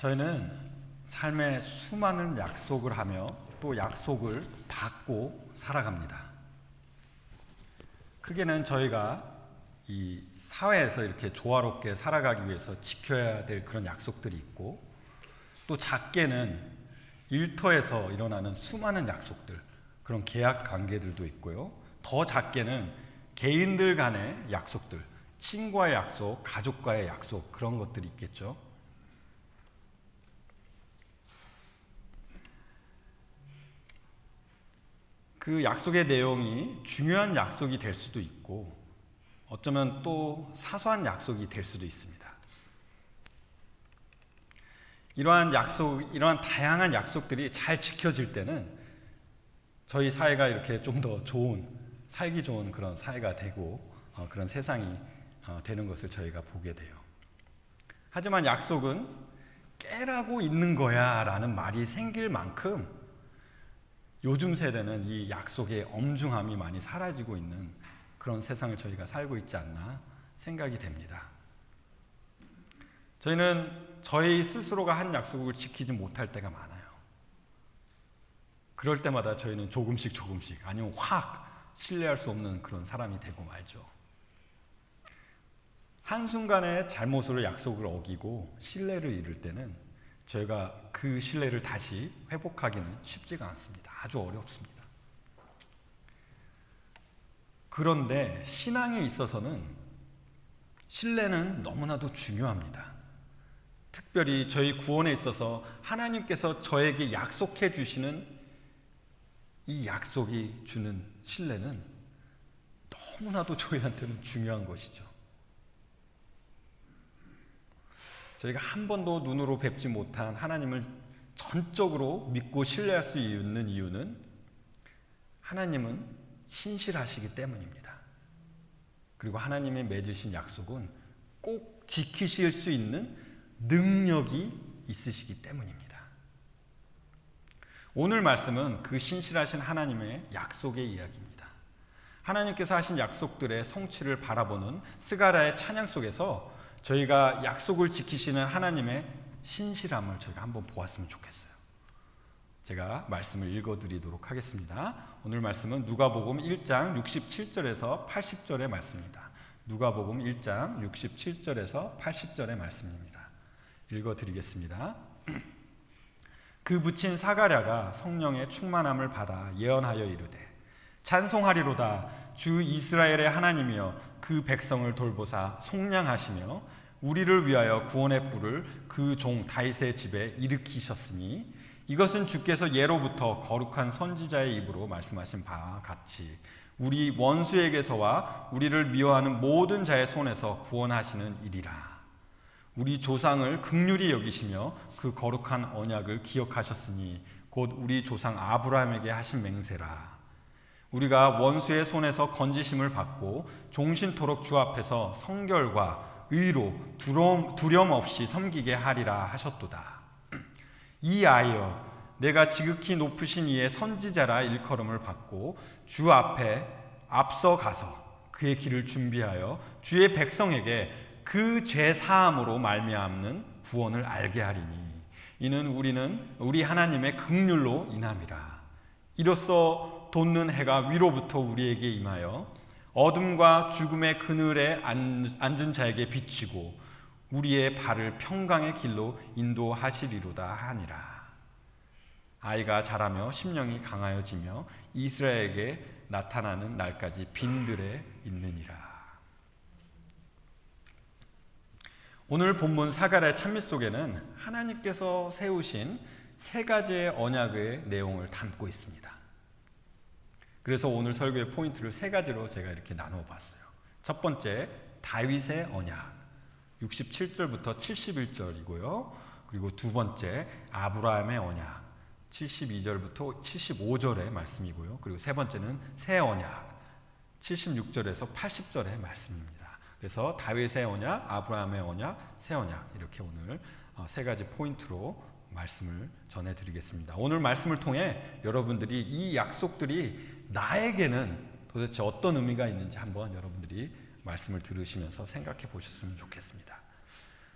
저희는 삶에 수많은 약속을 하며 또 약속을 받고 살아갑니다. 크게는 저희가 이 사회에서 이렇게 조화롭게 살아가기 위해서 지켜야 될 그런 약속들이 있고, 또 작게는 일터에서 일어나는 수많은 약속들, 그런 계약 관계들도 있고요. 더 작게는 개인들 간의 약속들, 친구와의 약속, 가족과의 약속, 그런 것들이 있겠죠. 그 약속의 내용이 중요한 약속이 될 수도 있고, 어쩌면 또 사소한 약속이 될 수도 있습니다. 이러한 다양한 약속들이 잘 지켜질 때는 저희 사회가 이렇게 좀 더 살기 좋은 그런 사회가 되고 그런 세상이 되는 것을 저희가 보게 돼요. 하지만 약속은 깨라고 있는 거야 라는 말이 생길 만큼 요즘 세대는 이 약속의 엄중함이 많이 사라지고 있는 그런 세상을 저희가 살고 있지 않나 생각이 됩니다. 저희는 저희 스스로가 한 약속을 지키지 못할 때가 많아요. 그럴 때마다 저희는 조금씩 아니면 확 신뢰할 수 없는 그런 사람이 되고 말죠. 한순간의 잘못으로 약속을 어기고 신뢰를 잃을 때는 저희가 그 신뢰를 다시 회복하기는 쉽지가 않습니다. 아주 어렵습니다. 그런데 신앙에 있어서는 신뢰는 너무나도 중요합니다. 특별히 저희 구원에 있어서 하나님께서 저에게 약속해 주시는 이 약속이 주는 신뢰는 너무나도 저희한테는 중요한 것이죠. 저희가 한 번도 눈으로 뵙지 못한 하나님을 전적으로 믿고 신뢰할 수 있는 이유는 하나님은 신실하시기 때문입니다. 그리고 하나님이 맺으신 약속은 꼭 지키실 수 있는 능력이 있으시기 때문입니다. 오늘 말씀은 그 신실하신 하나님의 약속의 이야기입니다. 하나님께서 하신 약속들의 성취를 바라보는 스가랴의 찬양 속에서 저희가 약속을 지키시는 하나님의 신실함을 저희가 한번 보았으면 좋겠어요. 제가 말씀을 읽어드리도록 하겠습니다. 오늘 말씀은 누가복음 1장 67절에서 80절의 말씀입니다. 누가복음 1장 67절에서 80절의 말씀입니다. 읽어드리겠습니다. 그 붙인 사가랴가 성령의 충만함을 받아 예언하여 이르되 찬송하리로다. 주 이스라엘의 하나님이여 그 백성을 돌보사 속량하시며 우리를 위하여 구원의 뿔을 그 종 다윗의 집에 일으키셨으니 이것은 주께서 예로부터 거룩한 선지자의 입으로 말씀하신 바와 같이 우리 원수에게서와 우리를 미워하는 모든 자의 손에서 구원하시는 일이라. 우리 조상을 긍휼히 여기시며 그 거룩한 언약을 기억하셨으니 곧 우리 조상 아브라함에게 하신 맹세라. 우리가 원수의 손에서 건지심을 받고 종신토록 주 앞에서 성결과 의로 두려움 없이 섬기게 하리라 하셨도다. 이 아이여, 내가 지극히 높으신 이의 선지자라 일컬음을 받고 주 앞에 앞서 가서 그의 길을 준비하여 주의 백성에게 그 죄 사함으로 말미암는 구원을 알게 하리니 이는 우리 하나님의 긍휼로 인함이라. 이로써 돋는 해가 위로부터 우리에게 임하여 어둠과 죽음의 그늘에 앉은 자에게 비치고 우리의 발을 평강의 길로 인도하시리로다 하니라. 아이가 자라며 심령이 강하여지며 이스라엘에게 나타나는 날까지 빈들에 있느니라. 오늘 본문 사가랴의 찬미 속에는 하나님께서 세우신 세 가지의 언약의 내용을 담고 있습니다. 그래서 오늘 설교의 포인트를 세 가지로 제가 이렇게 나누어 봤어요. 첫 번째, 다윗의 언약 67절부터 71절이고요. 그리고 두 번째, 아브라함의 언약 72절부터 75절의 말씀이고요. 그리고 세 번째는 새 언약 76절에서 80절의 말씀입니다. 그래서 다윗의 언약, 아브라함의 언약, 새 언약 이렇게 오늘 세 가지 포인트로 말씀을 전해드리겠습니다. 오늘 말씀을 통해 여러분들이 이 약속들이 나에게는 도대체 어떤 의미가 있는지 한번 여러분들이 말씀을 들으시면서 생각해 보셨으면 좋겠습니다.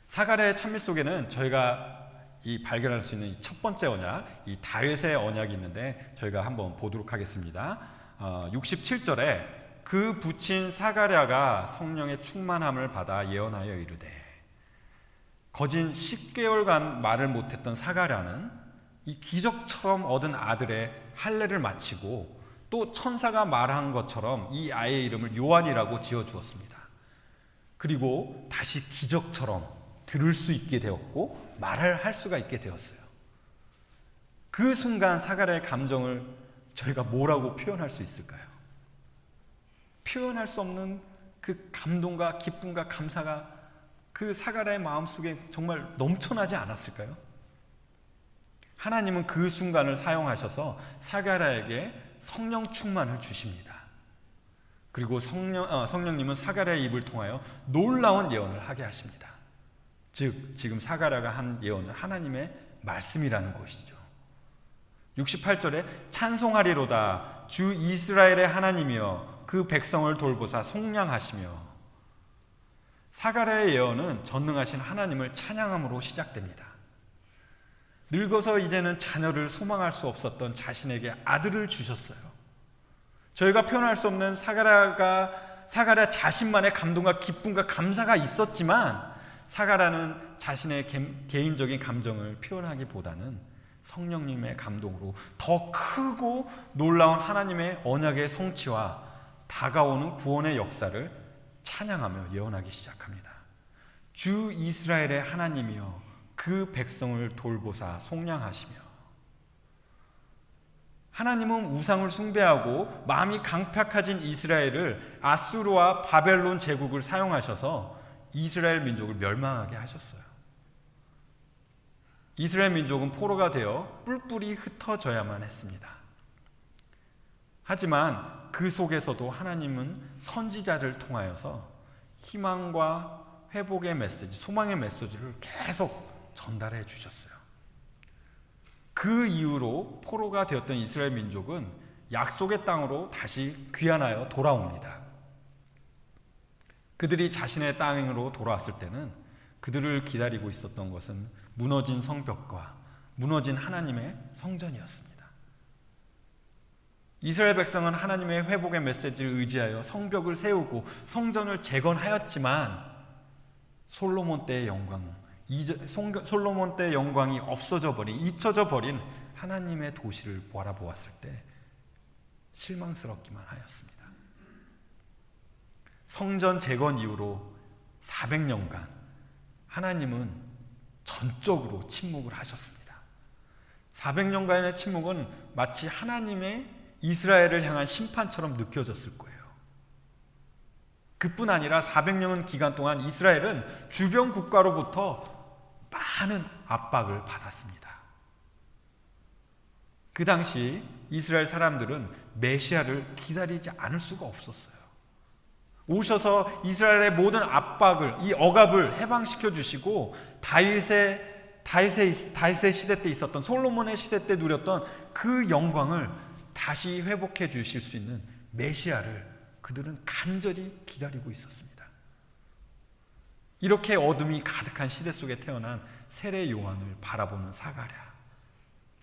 사가랴의 찬미 속에는 저희가 이 발견할 수 있는 첫 번째 언약, 이 다윗의 언약이 있는데 저희가 한번 보도록 하겠습니다. 67절에 그 부친 사가랴가 성령의 충만함을 받아 예언하여 이르되, 거진 10개월간 말을 못했던 사가랴는 이 기적처럼 얻은 아들의 할례를 마치고 또 천사가 말한 것처럼 이 아이의 이름을 요한이라고 지어주었습니다. 그리고 다시 기적처럼 들을 수 있게 되었고 말을 할 수가 있게 되었어요. 그 순간 사가랴의 감정을 저희가 뭐라고 표현할 수 있을까요? 표현할 수 없는 그 감동과 기쁨과 감사가 그 사가랴의 마음속에 정말 넘쳐나지 않았을까요? 하나님은 그 순간을 사용하셔서 사가랴에게 성령 충만을 주십니다. 그리고 성령님은 사가랴의 입을 통하여 놀라운 예언을 하게 하십니다. 즉 지금 사가랴가 한 예언은 하나님의 말씀이라는 것이죠. 68절에 찬송하리로다 주 이스라엘의 하나님이여 그 백성을 돌보사 속량하시며. 사가랴의 예언은 전능하신 하나님을 찬양함으로 시작됩니다. 늙어서 이제는 자녀를 소망할 수 없었던 자신에게 아들을 주셨어요. 저희가 표현할 수 없는 사가랴 자신만의 감동과 기쁨과 감사가 있었지만, 사가랴는 자신의 개인적인 감정을 표현하기보다는 성령님의 감동으로 더 크고 놀라운 하나님의 언약의 성취와 다가오는 구원의 역사를 찬양하며 예언하기 시작합니다. 주 이스라엘의 하나님이여 그 백성을 돌보사 속량하시며. 하나님은 우상을 숭배하고 마음이 강팍해진 이스라엘을 아수르와 바벨론 제국을 사용하셔서 이스라엘 민족을 멸망하게 하셨어요. 이스라엘 민족은 포로가 되어 뿔뿔이 흩어져야만 했습니다. 하지만 그 속에서도 하나님은 선지자를 통하여서 희망과 회복의 메시지, 소망의 메시지를 계속 전달해 주셨어요. 그 이후로 포로가 되었던 이스라엘 민족은 약속의 땅으로 다시 귀환하여 돌아옵니다. 그들이 자신의 땅으로 돌아왔을 때는 그들을 기다리고 있었던 것은 무너진 성벽과 무너진 하나님의 성전이었습니다. 이스라엘 백성은 하나님의 회복의 메시지를 의지하여 성벽을 세우고 성전을 재건하였지만 솔로몬 때의 영광이 없어져 버린, 잊혀져 버린 하나님의 도시를 바라보았을 때 실망스럽기만 하였습니다. 성전 재건 이후로 400년간 하나님은 전적으로 침묵을 하셨습니다. 400년간의 침묵은 마치 하나님의 이스라엘을 향한 심판처럼 느껴졌을 거예요. 그뿐 아니라 400년 기간 동안 이스라엘은 주변 국가로부터 많은 압박을 받았습니다. 그 당시 이스라엘 사람들은 메시아를 기다리지 않을 수가 없었어요. 오셔서 이스라엘의 모든 압박을, 이 억압을 해방시켜 주시고 다윗의 시대 때 있었던, 솔로몬의 시대 때 누렸던 그 영광을 다시 회복해 주실 수 있는 메시아를 그들은 간절히 기다리고 있었습니다. 이렇게 어둠이 가득한 시대 속에 태어난 세례 요한을 바라보는 사가랴,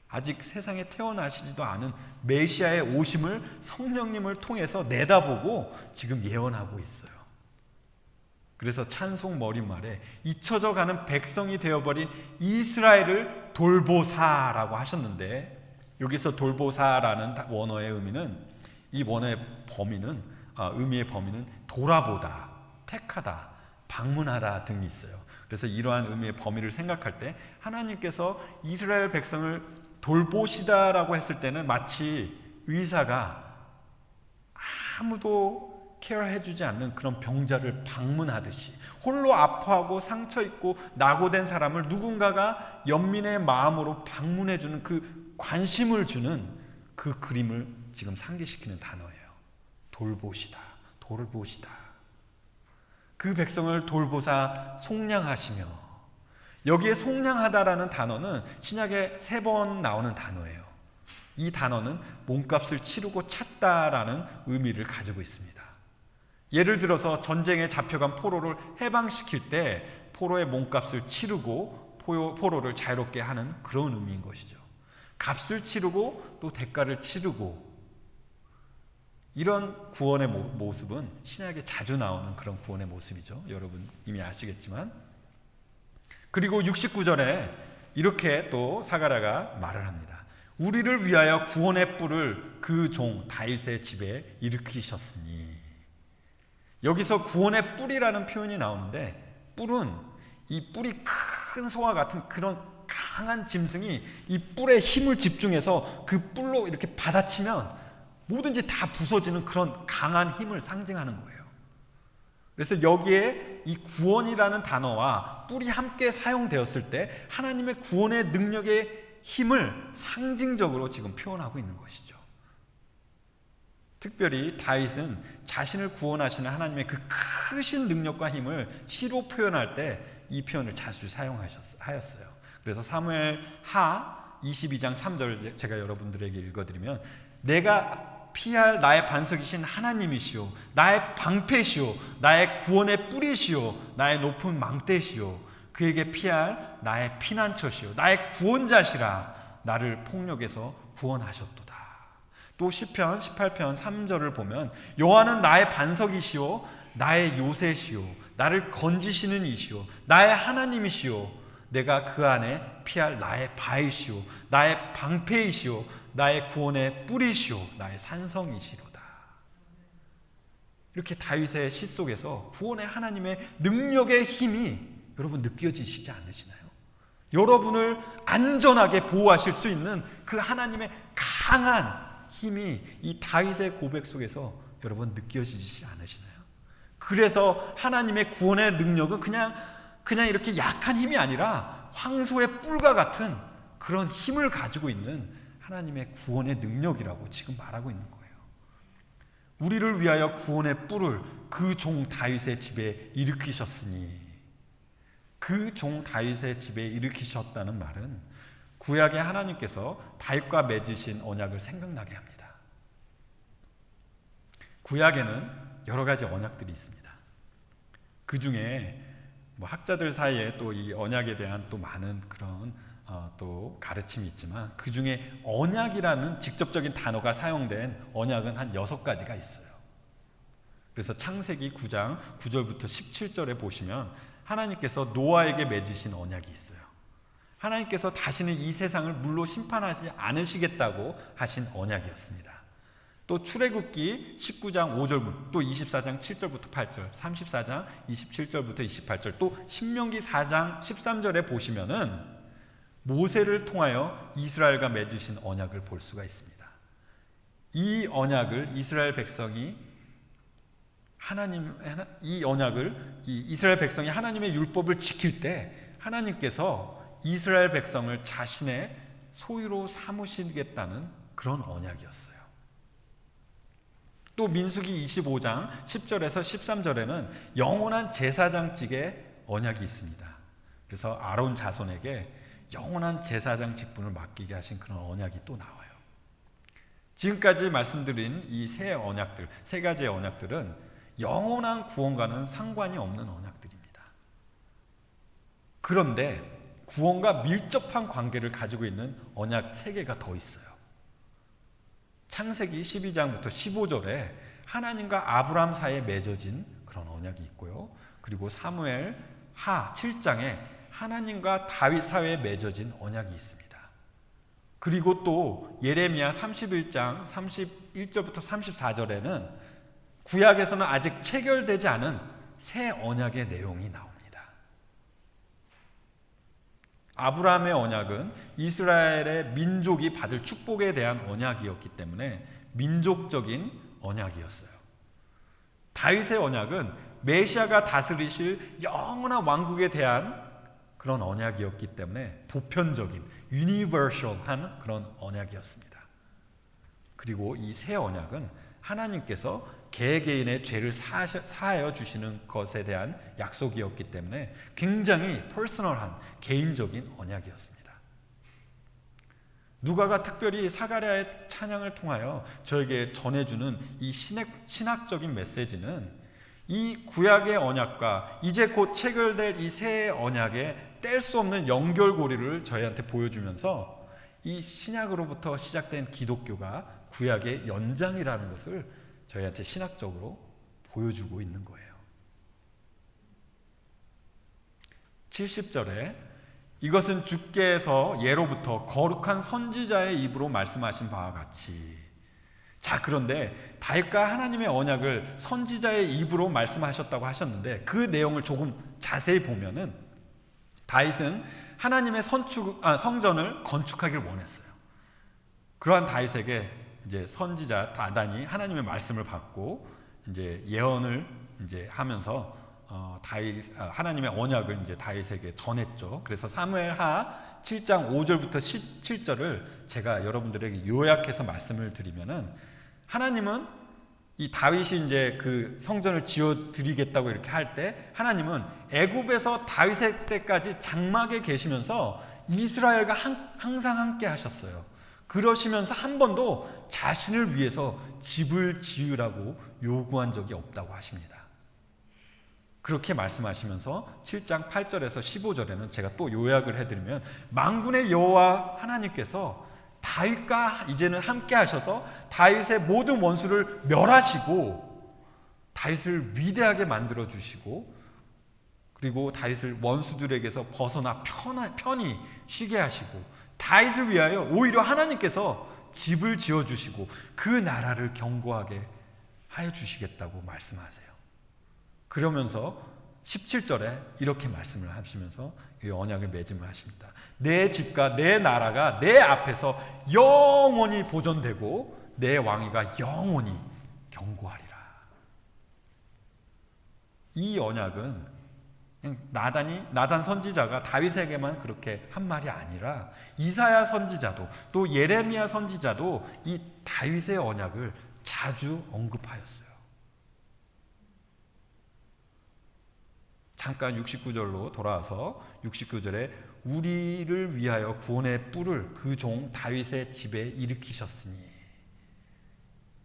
아직 세상에 태어나시지도 않은 메시아의 오심을 성령님을 통해서 내다보고 지금 예언하고 있어요. 그래서 찬송 머릿말에 잊혀져 가는 백성이 되어버린 이스라엘을 돌보사라고 하셨는데, 여기서 돌보사라는 원어의 의미는, 이 원어의 의미의 범위는 돌아보다, 택하다, 방문하다 등이 있어요. 그래서 이러한 의미의 범위를 생각할 때 하나님께서 이스라엘 백성을 돌보시다라고 했을 때는 마치 의사가 아무도 케어해주지 않는 그런 병자를 방문하듯이, 홀로 아파하고 상처 있고 낙오된 사람을 누군가가 연민의 마음으로 방문해주는 그 관심을 주는 그 그림을 지금 상기시키는 단어예요. 돌보시다, 돌보시다. 그 백성을 돌보사 속량하시며. 여기에 속량하다라는 단어는 신약에 3번 나오는 단어예요. 이 단어는 몸값을 치르고 찾다라는 의미를 가지고 있습니다. 예를 들어서 전쟁에 잡혀간 포로를 해방시킬 때 포로의 몸값을 치르고 포로를 자유롭게 하는 그런 의미인 것이죠. 값을 치르고 또 대가를 치르고, 이런 구원의 모습은 신약에 자주 나오는 그런 구원의 모습이죠. 여러분 이미 아시겠지만. 그리고 69절에 이렇게 또 사가랴가 말을 합니다. 우리를 위하여 구원의 뿔을 그 종 다윗의 집에 일으키셨으니. 여기서 구원의 뿔이라는 표현이 나오는데, 뿔은 이 뿔이 큰 소와 같은 그런 강한 짐승이 이 뿔에 힘을 집중해서 그 뿔로 이렇게 받아치면 뭐든지 다 부서지는 그런 강한 힘을 상징하는 거예요. 그래서 여기에 이 구원이라는 단어와 뿔이 함께 사용되었을 때 하나님의 구원의 능력의 힘을 상징적으로 지금 표현하고 있는 것이죠. 특별히 다윗은 자신을 구원하시는 하나님의 그 크신 능력과 힘을 시로 표현할 때 이 표현을 자주 사용하였어요. 그래서 사무엘하 22장 3절 제가 여러분들에게 읽어드리면, 내가 피할 나의 반석이신 하나님이시오, 나의 방패시오, 나의 구원의 뿌리시오, 나의 높은 망대시오, 그에게 피할 나의 피난처시오, 나의 구원자시라, 나를 폭력에서 구원하셨도다. 또 시편 18편 3절을 보면, 여호와는 나의 반석이시오, 나의 요새시오, 나를 건지시는 이시오, 나의 하나님이시오, 내가 그 안에 피할 나의 바위시오, 나의 방패이시오, 나의 구원의 뿌리시오, 나의 산성이시로다. 이렇게 다윗의 시 속에서 구원의 하나님의 능력의 힘이 여러분 느껴지시지 않으시나요? 여러분을 안전하게 보호하실 수 있는 그 하나님의 강한 힘이 이 다윗의 고백 속에서 여러분 느껴지지 않으시나요? 그래서 하나님의 구원의 능력은 그냥 이렇게 약한 힘이 아니라 황소의 뿔과 같은 그런 힘을 가지고 있는 하나님의 구원의 능력이라고 지금 말하고 있는 거예요. 우리를 위하여 구원의 뿔을 그 종 다윗의 집에 일으키셨으니, 그 종 다윗의 집에 일으키셨다는 말은 구약의 하나님께서 다윗과 맺으신 언약을 생각나게 합니다. 구약에는 여러 가지 언약들이 있습니다. 그 중에 학자들 사이에 또 이 언약에 대한 또 많은 그런 또 가르침이 있지만, 그 중에 언약이라는 직접적인 단어가 사용된 언약은 한 6가지가 있어요. 그래서 창세기 9장 9절부터 17절에 보시면 하나님께서 노아에게 맺으신 언약이 있어요. 하나님께서 다시는 이 세상을 물로 심판하지 않으시겠다고 하신 언약이었습니다. 또 출애굽기 19장 5절, 또 24장 7절부터 8절, 34장 27절부터 28절, 또 신명기 4장 13절에 보시면은 모세를 통하여 이스라엘과 맺으신 언약을 볼 수가 있습니다. 이 언약을 이스라엘 백성이 이스라엘 백성이 하나님의 율법을 지킬 때 하나님께서 이스라엘 백성을 자신의 소유로 삼으시겠다는 그런 언약이었어요. 또 민수기 25장 10절에서 13절에는 영원한 제사장직의 언약이 있습니다. 그래서 아론 자손에게 영원한 제사장 직분을 맡기게 하신 그런 언약이 또 나와요. 지금까지 말씀드린 이 세 가지의 언약들은 영원한 구원과는 상관이 없는 언약들입니다. 그런데 구원과 밀접한 관계를 가지고 있는 언약 3개가 더 있어요. 창세기 12장부터 15절에 하나님과 아브라함 사이에 맺어진 그런 언약이 있고요. 그리고 사무엘 하 7장에 하나님과 다윗 사이에 맺어진 언약이 있습니다. 그리고 또 예레미야 31장 31절부터 34절에는 구약에서는 아직 체결되지 않은 새 언약의 내용이 나옵니다. 아브라함의 언약은 이스라엘의 민족이 받을 축복에 대한 언약이었기 때문에 민족적인 언약이었어요. 다윗의 언약은 메시아가 다스리실 영원한 왕국에 대한 그런 언약이었기 때문에 보편적인, 유니버셜한 그런 언약이었습니다. 그리고 이 새 언약은 하나님께서 개개인의 죄를 사하여 주시는 것에 대한 약속이었기 때문에 굉장히 퍼스널한, 개인적인 언약이었습니다. 누가가 특별히 사가랴의 찬양을 통하여 저에게 전해주는 이 신학적인 메시지는 이 구약의 언약과 이제 곧 체결될 이 새 언약의 뗄 수 없는 연결고리를 저희한테 보여주면서 이 신약으로부터 시작된 기독교가 구약의 연장이라는 것을 저희한테 신학적으로 보여주고 있는 거예요. 70절에 이것은 주께서 예로부터 거룩한 선지자의 입으로 말씀하신 바와 같이. 자, 그런데 다윗과 하나님의 언약을 선지자의 입으로 말씀하셨다고 하셨는데 그 내용을 조금 자세히 보면은 다윗은 하나님의 성전을 건축하기를 원했어요. 그러한 다윗에게 이제 선지자 나단이 하나님의 말씀을 받고 이제 예언을 이제 하면서 하나님의 언약을 이제 다윗에게 전했죠. 그래서 사무엘하 7장 5절부터 17절을 제가 여러분들에게 요약해서 말씀을 드리면은 하나님은 이 다윗이 이제 그 성전을 지어 드리겠다고 이렇게 할 때 하나님은 애굽에서 다윗의 때까지 장막에 계시면서 이스라엘과 항상 함께 하셨어요. 그러시면서 한 번도 자신을 위해서 집을 지으라고 요구한 적이 없다고 하십니다. 그렇게 말씀하시면서 7장 8절에서 15절에는 제가 또 요약을 해드리면 만군의 여호와 하나님께서 다윗과 이제는 함께 하셔서 다윗의 모든 원수를 멸하시고 다윗을 위대하게 만들어 주시고 그리고 다윗을 원수들에게서 벗어나 편히 쉬게 하시고 다윗을 위하여 오히려 하나님께서 집을 지어주시고 그 나라를 견고하게 하여 주시겠다고 말씀하세요. 그러면서 17절에 이렇게 말씀을 하시면서 이 언약을 맺음을 하십니다. 내 집과 내 나라가 내 앞에서 영원히 보존되고 내 왕위가 영원히 견고하리라. 이 언약은 그냥 나단 선지자가 다윗에게만 그렇게 한 말이 아니라 이사야 선지자도 또 예레미야 선지자도 이 다윗의 언약을 자주 언급하였어요. 잠깐 69절로 돌아와서 69절에 우리를 위하여 구원의 뿔을 그 종 다윗의 집에 일으키셨으니,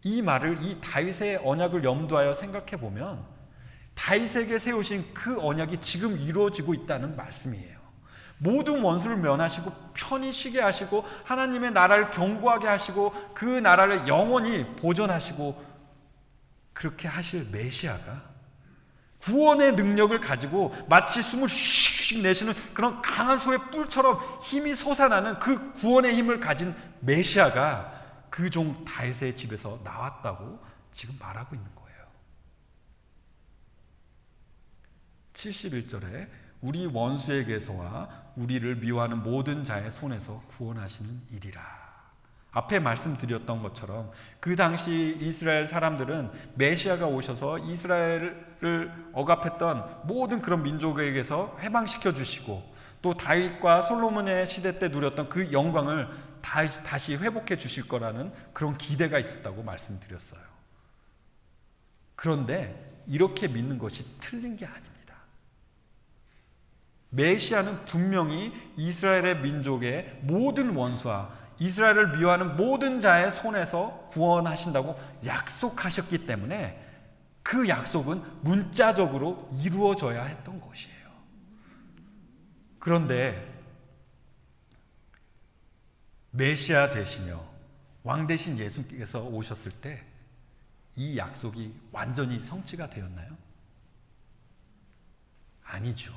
이 말을 이 다윗의 언약을 염두하여 생각해 보면 다윗에게 세우신 그 언약이 지금 이루어지고 있다는 말씀이에요. 모든 원수를 면하시고 편히 쉬게 하시고 하나님의 나라를 견고하게 하시고 그 나라를 영원히 보존하시고 그렇게 하실 메시아가 구원의 능력을 가지고 마치 숨을 슉슉 내쉬는 그런 강한 소의 뿔처럼 힘이 솟아나는 그 구원의 힘을 가진 메시아가 그 종 다윗의 집에서 나왔다고 지금 말하고 있는 거예요. 71절에 우리 원수에게서와 우리를 미워하는 모든 자의 손에서 구원하시는 일이라. 앞에 말씀드렸던 것처럼 그 당시 이스라엘 사람들은 메시아가 오셔서 이스라엘을 억압했던 모든 그런 민족에게서 해방시켜 주시고 또 다윗과 솔로몬의 시대 때 누렸던 그 영광을 다시 회복해 주실 거라는 그런 기대가 있었다고 말씀드렸어요. 그런데 이렇게 믿는 것이 틀린 게 아닙니다. 메시아는 분명히 이스라엘의 민족의 모든 원수와 이스라엘을 미워하는 모든 자의 손에서 구원하신다고 약속하셨기 때문에 그 약속은 문자적으로 이루어져야 했던 것이에요. 그런데 메시아 되시며 왕 되신 예수께서 오셨을 때 이 약속이 완전히 성취가 되었나요? 아니죠.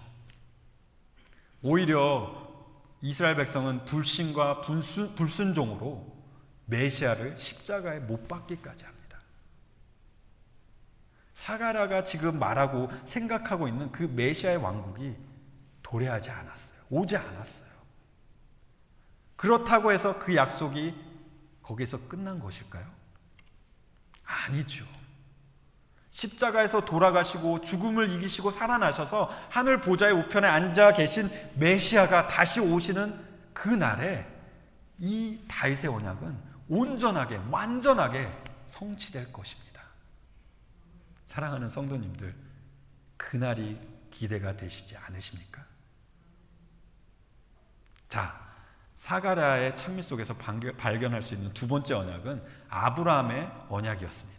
오히려 이스라엘 백성은 불신과 불순종으로 메시아를 십자가에 못 박기까지 합니다. 사가랴가 지금 말하고 생각하고 있는 그 메시아의 왕국이 도래하지 않았어요. 오지 않았어요. 그렇다고 해서 그 약속이 거기서 끝난 것일까요? 아니죠. 십자가에서 돌아가시고 죽음을 이기시고 살아나셔서 하늘 보좌의 우편에 앉아 계신 메시아가 다시 오시는 그 날에 이 다윗의 언약은 온전하게 완전하게 성취될 것입니다. 사랑하는 성도님들, 그날이 기대가 되시지 않으십니까? 자, 사가랴의 찬미 속에서 발견할 수 있는 두 번째 언약은 아브라함의 언약이었습니다.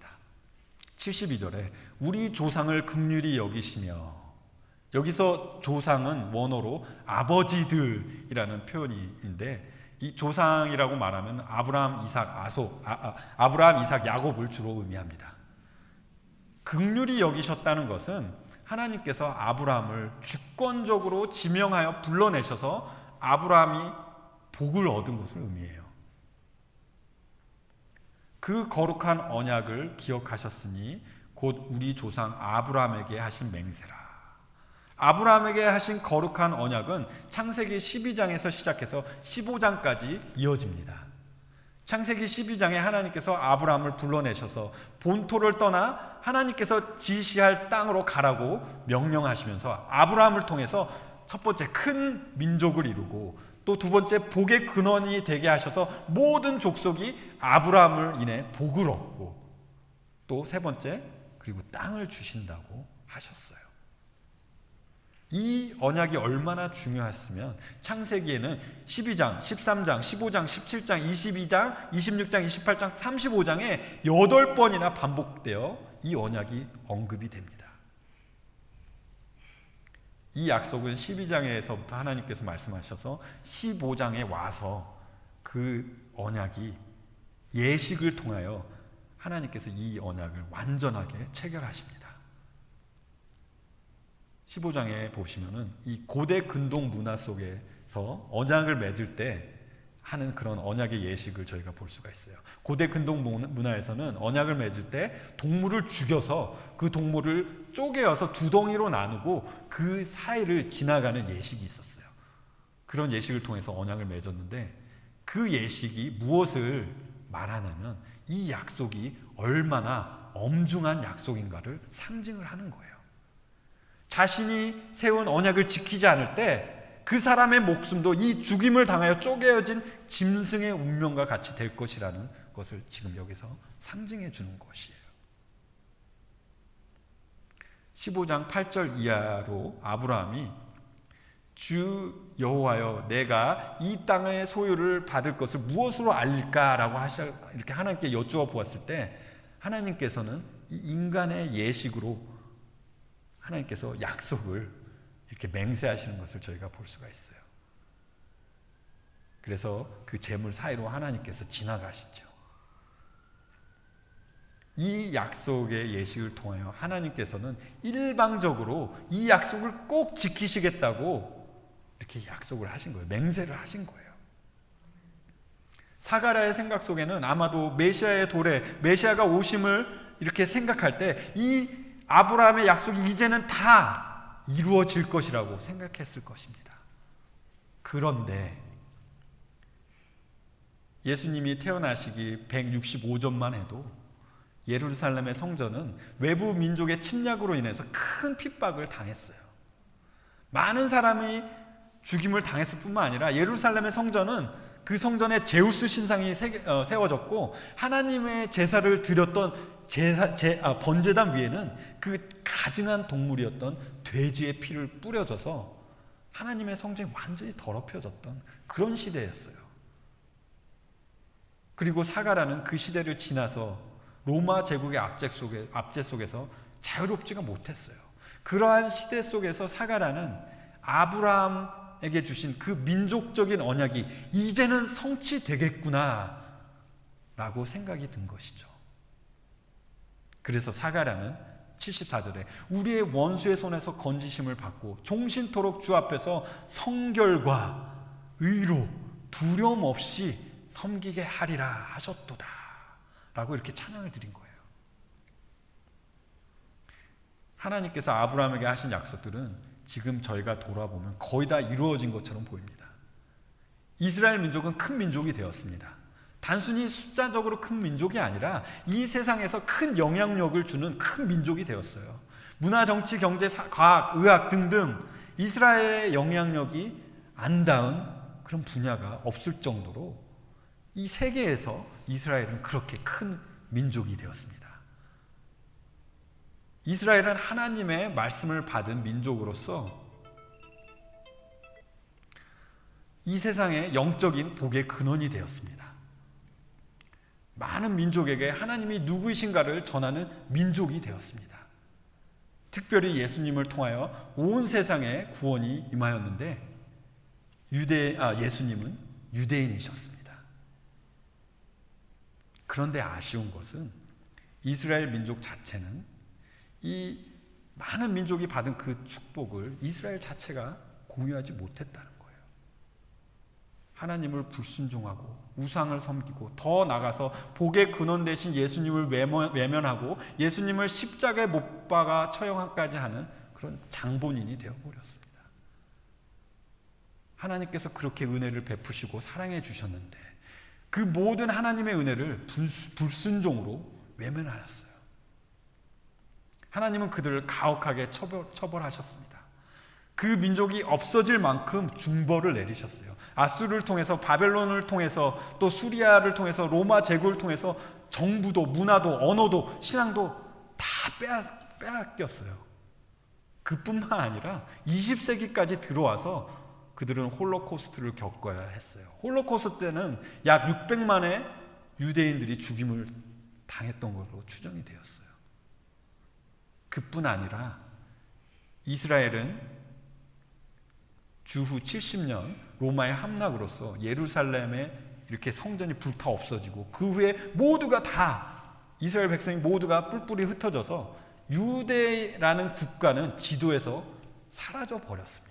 72절에 우리 조상을 긍휼히 여기시며, 여기서 조상은 원어로 아버지들이라는 표현인데, 이 조상이라고 말하면 아브라함, 이삭, 야곱을 주로 의미합니다. 긍휼히 여기셨다는 것은 하나님께서 아브라함을 주권적으로 지명하여 불러내셔서 아브라함이 복을 얻은 것을 의미해요. 그 거룩한 언약을 기억하셨으니 곧 우리 조상 아브라함에게 하신 맹세라. 아브라함에게 하신 거룩한 언약은 창세기 12장에서 시작해서 15장까지 이어집니다. 창세기 12장에 하나님께서 아브라함을 불러내셔서 본토를 떠나 하나님께서 지시할 땅으로 가라고 명령하시면서 아브라함을 통해서 첫 번째 큰 민족을 이루고, 또 두 번째 복의 근원이 되게 하셔서 모든 족속이 아브라함을 인해 복을 얻고, 또 세 번째 그리고 땅을 주신다고 하셨어요. 이 언약이 얼마나 중요했으면 창세기에는 12장, 13장, 15장, 17장, 22장, 26장, 28장, 35장에 8번이나 반복되어 이 언약이 언급이 됩니다. 이 약속은 12장에서부터 하나님께서 말씀하셔서 15장에 와서 그 언약이 예식을 통하여 하나님께서 이 언약을 완전하게 체결하십니다. 15장에 보시면은 이 고대 근동 문화 속에서 언약을 맺을 때 하는 그런 언약의 예식을 저희가 볼 수가 있어요. 고대 근동 문화에서는 언약을 맺을 때 동물을 죽여서 그 동물을 쪼개어서 두 덩이로 나누고 그 사이를 지나가는 예식이 있었어요. 그런 예식을 통해서 언약을 맺었는데, 그 예식이 무엇을 말하냐면 이 약속이 얼마나 엄중한 약속인가를 상징을 하는 거예요. 자신이 세운 언약을 지키지 않을 때 그 사람의 목숨도 이 죽임을 당하여 쪼개어진 짐승의 운명과 같이 될 것이라는 것을 지금 여기서 상징해 주는 것이에요. 15장 8절 이하로 아브라함이 주 여호와여, 내가 이 땅의 소유를 받을 것을 무엇으로 알까라고 이렇게 하나님께 여쭈어 보았을 때, 하나님께서는 이 인간의 예식으로 하나님께서 약속을 이렇게 맹세하시는 것을 저희가 볼 수가 있어요. 그래서 그 재물 사이로 하나님께서 지나가시죠. 이 약속의 예식을 통하여 하나님께서는 일방적으로 이 약속을 꼭 지키시겠다고 이렇게 약속을 하신 거예요. 맹세를 하신 거예요. 사가랴의 생각 속에는 아마도 메시아의 도래, 메시아가 오심을 이렇게 생각할 때 이 아브라함의 약속이 이제는 다 이루어질 것이라고 생각했을 것입니다. 그런데 예수님이 태어나시기 165전만 해도 예루살렘의 성전은 외부 민족의 침략으로 인해서 큰 핍박을 당했어요. 많은 사람이 죽임을 당했을 뿐만 아니라 예루살렘의 성전은 그 성전에 제우스 신상이 세워졌고, 하나님의 제사를 드렸던 번제단 위에는 그 가증한 동물이었던 돼지의 피를 뿌려져서 하나님의 성전이 완전히 더럽혀졌던 그런 시대였어요. 그리고 사가랴는 그 시대를 지나서 로마 제국의 압제 속에서 자유롭지가 못했어요. 그러한 시대 속에서 사가랴는 아브라함에게 주신 그 민족적인 언약이 이제는 성취되겠구나 라고 생각이 든 것이죠. 그래서 사가랴는 74절에 우리의 원수의 손에서 건지심을 받고 종신토록 주 앞에서 성결과 의로 두려움 없이 섬기게 하리라 하셨도다 라고 이렇게 찬양을 드린 거예요. 하나님께서 아브라함에게 하신 약속들은 지금 저희가 돌아보면 거의 다 이루어진 것처럼 보입니다. 이스라엘 민족은 큰 민족이 되었습니다. 단순히 숫자적으로 큰 민족이 아니라 이 세상에서 큰 영향력을 주는 큰 민족이 되었어요. 문화, 정치, 경제, 과학, 의학 등등 이스라엘의 영향력이 안 닿은 그런 분야가 없을 정도로 이 세계에서 이스라엘은 그렇게 큰 민족이 되었습니다. 이스라엘은 하나님의 말씀을 받은 민족으로서 이 세상의 영적인 복의 근원이 되었습니다. 많은 민족에게 하나님이 누구이신가를 전하는 민족이 되었습니다. 특별히 예수님을 통하여 온 세상에 구원이 임하였는데 예수님은 유대인이셨습니다. 그런데 아쉬운 것은 이스라엘 민족 자체는 이 많은 민족이 받은 그 축복을 이스라엘 자체가 공유하지 못했다는 거예요. 하나님을 불순종하고 우상을 섬기고 더 나아가서 복의 근원 되신 예수님을 외면하고 예수님을 십자가에 못 박아 처형까지 하는 그런 장본인이 되어버렸습니다. 하나님께서 그렇게 은혜를 베푸시고 사랑해 주셨는데 그 모든 하나님의 은혜를 불순종으로 외면하였어요. 하나님은 그들을 가혹하게 처벌하셨습니다. 그 민족이 없어질 만큼 중벌을 내리셨어요. 아수르를 통해서, 바벨론을 통해서, 또 수리아를 통해서, 로마 제국을 통해서 정부도, 문화도, 언어도, 신앙도 다 빼앗겼어요. 그뿐만 아니라 20세기까지 들어와서 그들은 홀로코스트를 겪어야 했어요. 홀로코스트 때는 약 600만의 유대인들이 죽임을 당했던 것으로 추정이 되었어요. 그뿐 아니라 이스라엘은 주후 70년 로마의 함락으로서 예루살렘에 이렇게 성전이 불타 없어지고 그 후에 모두가 다 이스라엘 백성이 모두가 뿔뿔이 흩어져서 유대라는 국가는 지도에서 사라져 버렸습니다.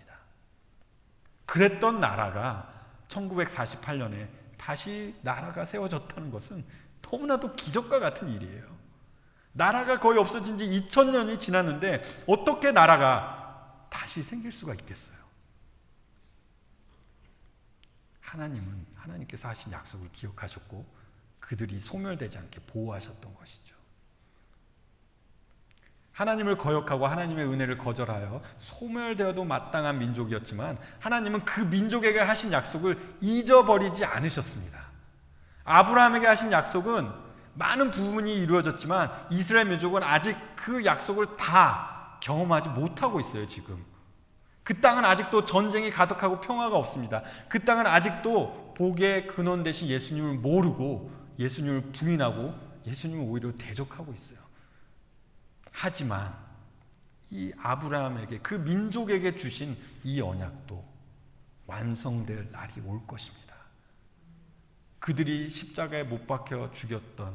그랬던 나라가 1948년에 다시 나라가 세워졌다는 것은 너무나도 기적과 같은 일이에요. 나라가 거의 없어진 지 2000년이 지났는데 어떻게 나라가 다시 생길 수가 있겠어요? 하나님께서 하신 약속을 기억하셨고 그들이 소멸되지 않게 보호하셨던 것이죠. 하나님을 거역하고 하나님의 은혜를 거절하여 소멸되어도 마땅한 민족이었지만 하나님은 그 민족에게 하신 약속을 잊어버리지 않으셨습니다. 아브라함에게 하신 약속은 많은 부분이 이루어졌지만 이스라엘 민족은 아직 그 약속을 다 경험하지 못하고 있어요. 지금 그 땅은 아직도 전쟁이 가득하고 평화가 없습니다. 그 땅은 아직도 복의 근원 되신 예수님을 모르고 예수님을 부인하고 예수님을 오히려 대적하고 있어요. 하지만 이 아브라함에게 그 민족에게 주신 이 언약도 완성될 날이 올 것입니다. 그들이 십자가에 못 박혀 죽였던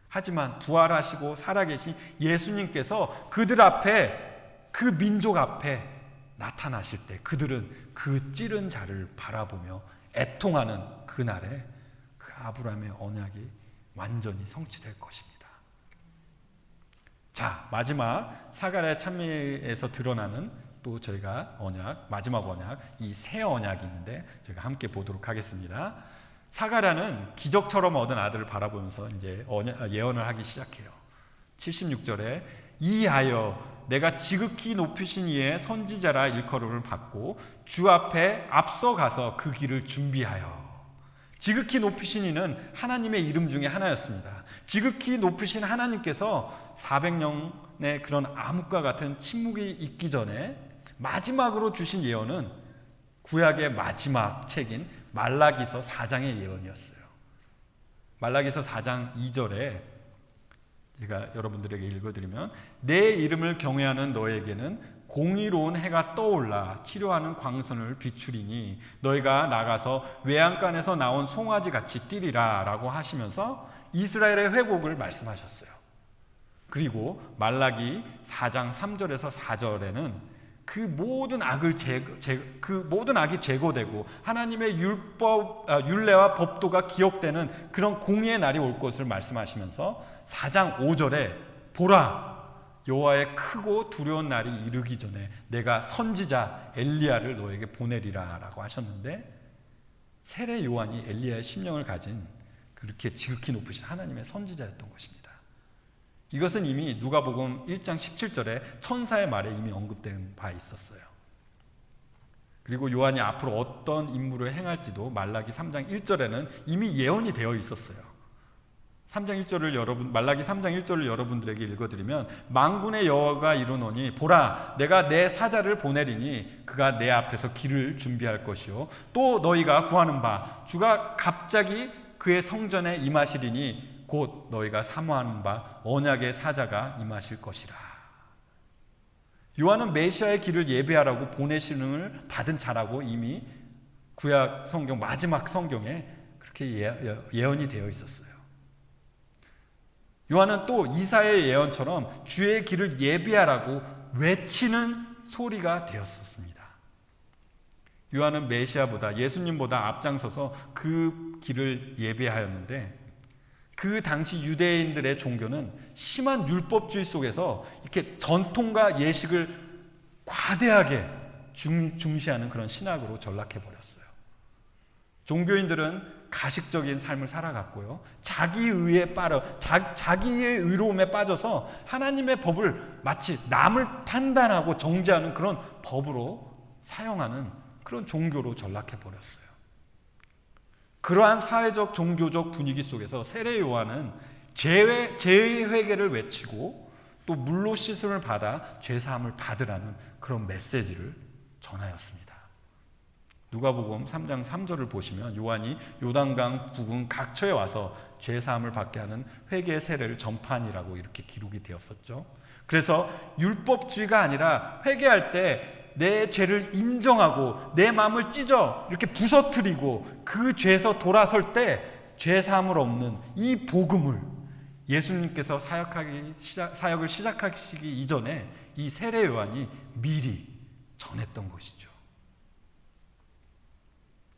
하지만 부활하시고 살아계신 예수님께서 그들 앞에 그 민족 앞에 나타나실 때 그들은 그 찌른 자를 바라보며 애통하는 그날에 그 아브라함의 언약이 완전히 성취될 것입니다. 자, 마지막 사가랴 찬미에서 드러나는 또 저희가 언약, 마지막 언약, 이 새 언약이 있는데 저희가 함께 보도록 하겠습니다. 사가랴는 기적처럼 얻은 아들을 바라보면서 이제 예언을 하기 시작해요. 76절에 이하여 내가 지극히 높으신 이의 선지자라 일컬음을 받고 주 앞에 앞서가서 그 길을 준비하여. 지극히 높으신 이는 하나님의 이름 중에 하나였습니다. 지극히 높으신 하나님께서 400년의 그런 암흑과 같은 침묵이 있기 전에 마지막으로 주신 예언은 구약의 마지막 책인 말라기서 4장의 예언이었어요. 말라기서 4장 2절에 제가 여러분들에게 읽어드리면 내 이름을 경외하는 너에게는 공의로운 해가 떠올라 치료하는 광선을 비추리니 너희가 나가서 외양간에서 나온 송아지같이 뛰리라 라고 하시면서 이스라엘의 회복을 말씀하셨어요. 그리고 말라기 4장 3절에서 4절에는 그 모든 악이 제거되고 하나님의 율례와 법도가 기억되는 그런 공의의 날이 올 것을 말씀하시면서 4장 5절에 보라 여호와의 크고 두려운 날이 이르기 전에 내가 선지자 엘리야를 너에게 보내리라 라고 하셨는데 세례 요한이 엘리야의 심령을 가진 그렇게 지극히 높으신 하나님의 선지자였던 것입니다. 이것은 이미 누가복음 1장 17절에 천사의 말에 이미 언급된 바 있었어요. 그리고 요한이 앞으로 어떤 임무를 행할지도 말라기 3장 1절에는 이미 예언이 되어 있었어요. 말라기 3장 1절을 여러분들에게 읽어드리면 만군의 여호와가 이르노니 보라 내가 내 사자를 보내리니 그가 내 앞에서 길을 준비할 것이요 또 너희가 구하는 바 주가 갑자기 그의 성전에 임하시리니 곧 너희가 사모하는 바 언약의 사자가 임하실 것이라. 요한은 메시아의 길을 예배하라고 보내심을 받은 자라고 이미 구약 성경 마지막 성경에 그렇게 예언이 되어 있었어요. 요한은 또 이사야의 예언처럼 주의 길을 예배하라고 외치는 소리가 되었었습니다. 요한은 메시아보다, 예수님보다 앞장서서 그 길을 예배하였는데, 그 당시 유대인들의 종교는 심한 율법주의 속에서 이렇게 전통과 예식을 과대하게 중시하는 그런 신학으로 전락해버렸어요. 종교인들은 가식적인 삶을 살아갔고요, 자기의 의로움에 빠져서 하나님의 법을 마치 남을 판단하고 정죄하는 그런 법으로 사용하는 그런 종교로 전락해버렸어요. 그러한 사회적 종교적 분위기 속에서 세례 요한은 죄의 회개를 외치고 또 물로 씻음을 받아 죄사함을 받으라는 그런 메시지를 전하였습니다. 누가복음 3장 3절을 보시면 요한이 요단강 부근 각처에 와서 죄사함을 받게 하는 회개의 세례를 전파하니라고 이렇게 기록이 되었었죠. 그래서 율법주의가 아니라 회개할 때 내 죄를 인정하고 내 마음을 찢어 이렇게 부서뜨리고 그 죄에서 돌아설 때 죄사함을 얻는 이 복음을 예수님께서 사역을 시작하시기 이전에 이 세례 요한이 미리 전했던 것이죠.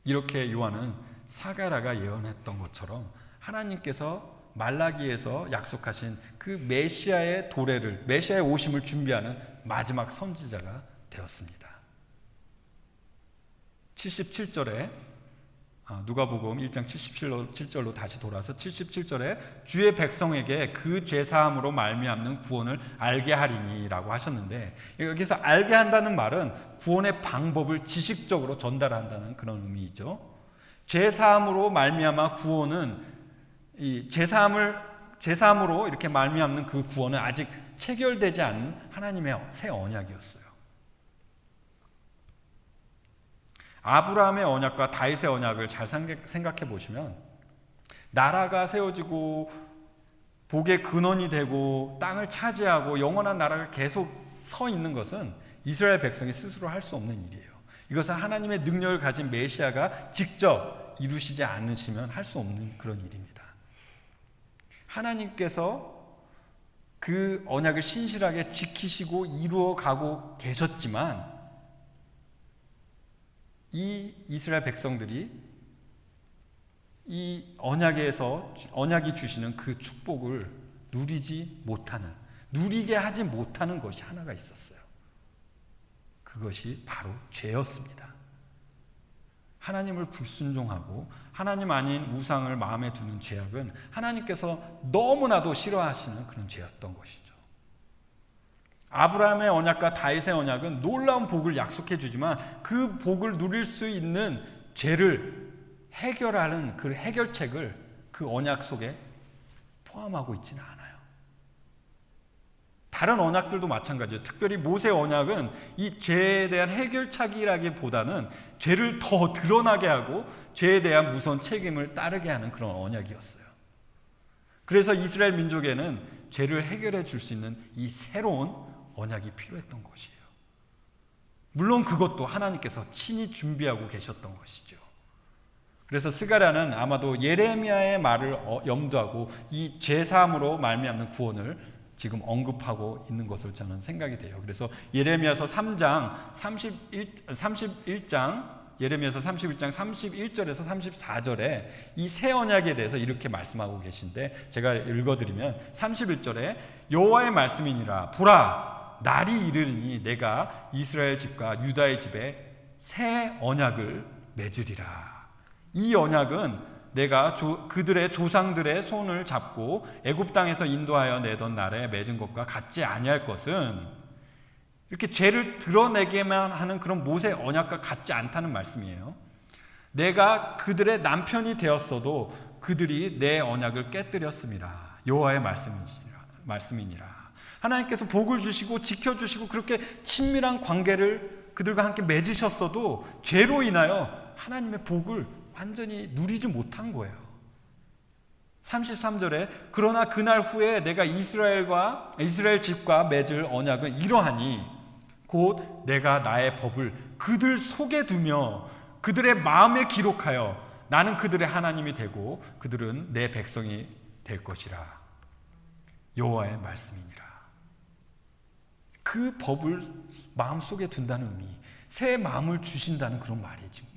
이렇게 요한은 사가랴가 예언했던 것처럼 하나님께서 말라기에서 약속하신 그 메시아의 도래를, 메시아의 오심을 준비하는 마지막 선지자가 되었습니다. 77절에 누가복음 1장 77절로 다시 돌아서 77절에 주의 백성에게 그 죄사함으로 말미암는 구원을 알게 하리니라고 하셨는데, 여기서 알게 한다는 말은 구원의 방법을 지식적으로 전달한다는 그런 의미이죠. 죄사함으로 말미암아 구원은 이 죄사함으로 이렇게 말미암는 그 구원은 아직 체결되지 않은 하나님의 새 언약이었어요. 아브라함의 언약과 다윗의 언약을 잘 생각해 보시면, 나라가 세워지고 복의 근원이 되고 땅을 차지하고 영원한 나라가 계속 서 있는 것은 이스라엘 백성이 스스로 할 수 없는 일이에요. 이것은 하나님의 능력을 가진 메시아가 직접 이루시지 않으시면 할 수 없는 그런 일입니다. 하나님께서 그 언약을 신실하게 지키시고 이루어 가고 계셨지만, 이 이스라엘 백성들이 이 언약이 주시는 그 축복을 누리게 하지 못하는 것이 하나가 있었어요. 그것이 바로 죄였습니다. 하나님을 불순종하고 하나님 아닌 우상을 마음에 두는 죄악은 하나님께서 너무나도 싫어하시는 그런 죄였던 것이죠. 아브라함의 언약과 다윗의 언약은 놀라운 복을 약속해 주지만 그 복을 누릴 수 있는 죄를 해결하는 그 해결책을 그 언약 속에 포함하고 있지는 않아요. 다른 언약들도 마찬가지예요. 특별히 모세 언약은 이 죄에 대한 해결책이라기보다는 죄를 더 드러나게 하고 죄에 대한 무서운 책임을 따르게 하는 그런 언약이었어요. 그래서 이스라엘 민족에는 죄를 해결해 줄 수 있는 이 새로운 언약이 필요했던 것이에요. 물론 그것도 하나님께서 친히 준비하고 계셨던 것이죠. 그래서 스가랴는 아마도 예레미야의 말을 염두하고 이 죄사함으로 말미암는 구원을 지금 언급하고 있는 것으로 저는 생각이 돼요. 그래서 예레미야서 31장 예레미야서 31장 31절에서 34절에 이 새 언약에 대해서 이렇게 말씀하고 계신데, 제가 읽어드리면 31절에 여호와의 말씀이니라, 보라 날이 이르리니 내가 이스라엘 집과 유다의 집에 새 언약을 맺으리라. 이 언약은 내가 그들의 조상들의 손을 잡고 애굽 땅에서 인도하여 내던 날에 맺은 것과 같지 아니할 것은, 이렇게 죄를 드러내게만 하는 그런 모세 언약과 같지 않다는 말씀이에요. 내가 그들의 남편이 되었어도 그들이 내 언약을 깨뜨렸음이라. 여호와의 말씀이니라. 하나님께서 복을 주시고 지켜주시고 그렇게 친밀한 관계를 그들과 함께 맺으셨어도 죄로 인하여 하나님의 복을 완전히 누리지 못한 거예요. 33절에 그러나 그날 후에 내가 이스라엘 집과 맺을 언약은 이러하니 곧 내가 나의 법을 그들 속에 두며 그들의 마음에 기록하여 나는 그들의 하나님이 되고 그들은 내 백성이 될 것이라. 여호와의 말씀이니라. 그 법을 마음속에 둔다는 의미, 새 마음을 주신다는 그런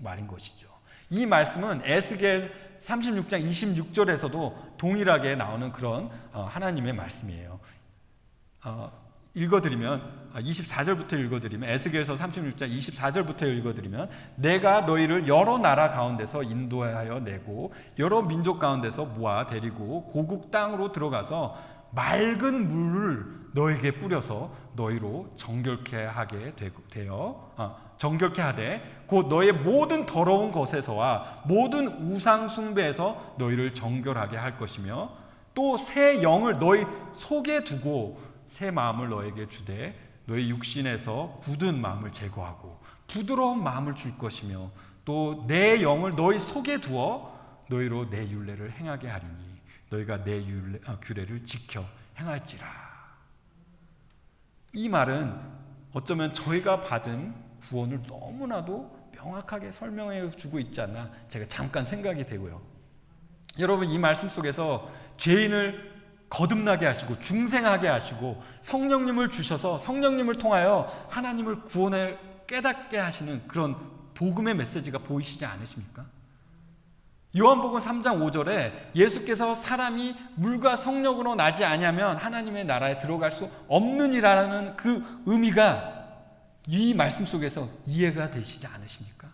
말인 것이죠. 이 말씀은 에스겔 36장 26절에서도 동일하게 나오는 그런 하나님의 말씀이에요. 읽어드리면 24절부터 읽어드리면 에스겔서 36장 24절부터 읽어드리면 내가 너희를 여러 나라 가운데서 인도하여 내고 여러 민족 가운데서 모아 데리고 고국 땅으로 들어가서 맑은 물을 너에게 뿌려서 너희로 정결케 하되 곧 너의 모든 더러운 것에서와 모든 우상 숭배에서 너희를 정결하게 할 것이며 또 새 영을 너희 속에 두고 새 마음을 너에게 주되 너희 육신에서 굳은 마음을 제거하고 부드러운 마음을 줄 것이며 또 내 영을 너희 속에 두어 너희로 내 율례를 행하게 하리니 너희가 내 규례를 지켜 행할지라. 이 말은 어쩌면 저희가 받은 구원을 너무나도 명확하게 설명해 주고 있지 않나 제가 잠깐 생각이 되고요. 여러분, 이 말씀 속에서 죄인을 거듭나게 하시고 중생하게 하시고 성령님을 주셔서 성령님을 통하여 하나님을 구원을 깨닫게 하시는 그런 복음의 메시지가 보이시지 않으십니까? 요한복음 3장 5절에 예수께서 사람이 물과 성령으로 나지 아니하면 하나님의 나라에 들어갈 수 없느니라는 그 의미가 이 말씀 속에서 이해가 되시지 않으십니까?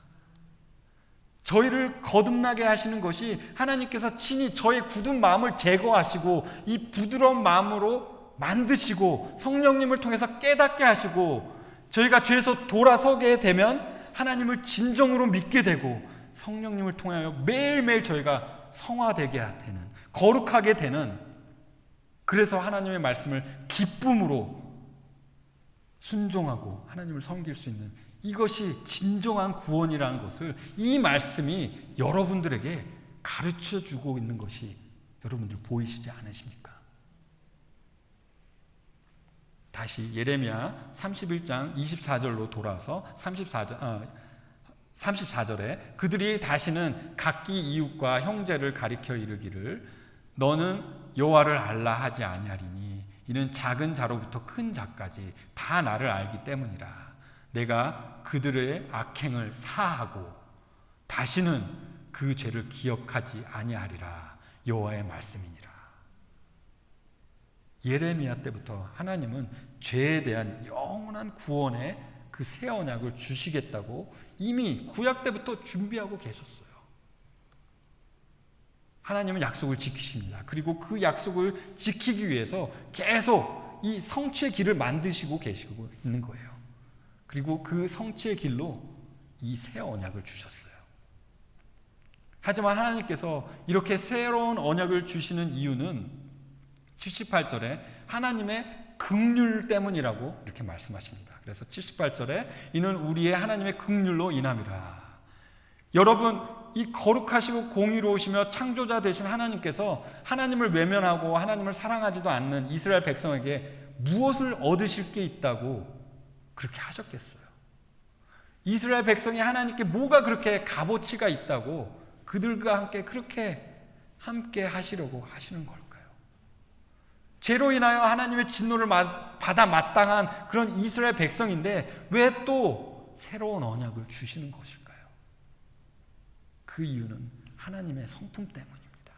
저희를 거듭나게 하시는 것이 하나님께서 친히 저의 굳은 마음을 제거하시고 이 부드러운 마음으로 만드시고 성령님을 통해서 깨닫게 하시고 저희가 죄에서 돌아서게 되면 하나님을 진정으로 믿게 되고 성령님을 통하여 매일매일 저희가 성화되게 되는, 거룩하게 되는, 그래서 하나님의 말씀을 기쁨으로 순종하고 하나님을 섬길 수 있는 이것이 진정한 구원이라는 것을 이 말씀이 여러분들에게 가르쳐주고 있는 것이 여러분들 보이시지 않으십니까? 다시 예레미야 31장 24절로 돌아서 34절에 그들이 다시는 각기 이웃과 형제를 가리켜 이르기를 너는 여호와를 알라 하지 아니하리니 이는 작은 자로부터 큰 자까지 다 나를 알기 때문이라. 내가 그들의 악행을 사하고 다시는 그 죄를 기억하지 아니하리라. 여호와의 말씀이니라. 예레미야 때부터 하나님은 죄에 대한 영원한 구원의 그 새 언약을 주시겠다고 이미 구약 때부터 준비하고 계셨어요. 하나님은 약속을 지키십니다. 그리고 그 약속을 지키기 위해서 계속 이 성취의 길을 만드시고 계시고 있는 거예요. 그리고 그 성취의 길로 이 새 언약을 주셨어요. 하지만 하나님께서 이렇게 새로운 언약을 주시는 이유는 78절에 하나님의 긍휼 때문이라고 이렇게 말씀하십니다. 그래서 78절에 이는 우리의 하나님의 긍휼로 인함이라. 여러분, 이 거룩하시고 공의로우시며 창조자 되신 하나님께서 하나님을 외면하고 하나님을 사랑하지도 않는 이스라엘 백성에게 무엇을 얻으실 게 있다고 그렇게 하셨겠어요? 이스라엘 백성이 하나님께 뭐가 그렇게 값어치가 있다고 그들과 함께 그렇게 함께 하시려고 하시는 걸까요? 죄로 인하여 하나님의 진노를 받아 마땅한 그런 이스라엘 백성인데 왜 또 새로운 언약을 주시는 것일까요? 그 이유는 하나님의 성품 때문입니다.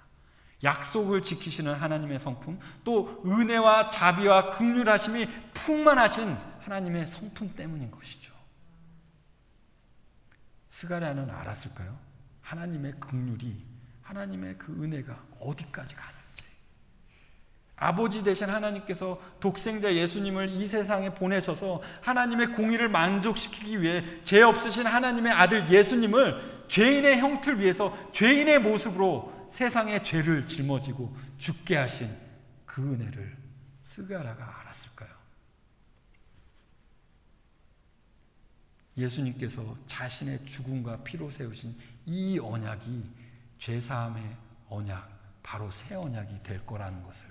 약속을 지키시는 하나님의 성품, 또 은혜와 자비와 긍휼하심이 충만하신 하나님의 성품 때문인 것이죠. 스가랴는 알았을까요? 하나님의 긍휼이, 하나님의 그 은혜가 어디까지 가는지. 아버지 되신 하나님께서 독생자 예수님을 이 세상에 보내셔서 하나님의 공의를 만족시키기 위해 죄 없으신 하나님의 아들 예수님을 죄인의 형틀 위해서 죄인의 모습으로 세상의 죄를 짊어지고 죽게 하신 그 은혜를 스가랴가 알았을까요? 예수님께서 자신의 죽음과 피로 세우신 이 언약이 죄사함의 언약, 바로 새 언약이 될 거라는 것을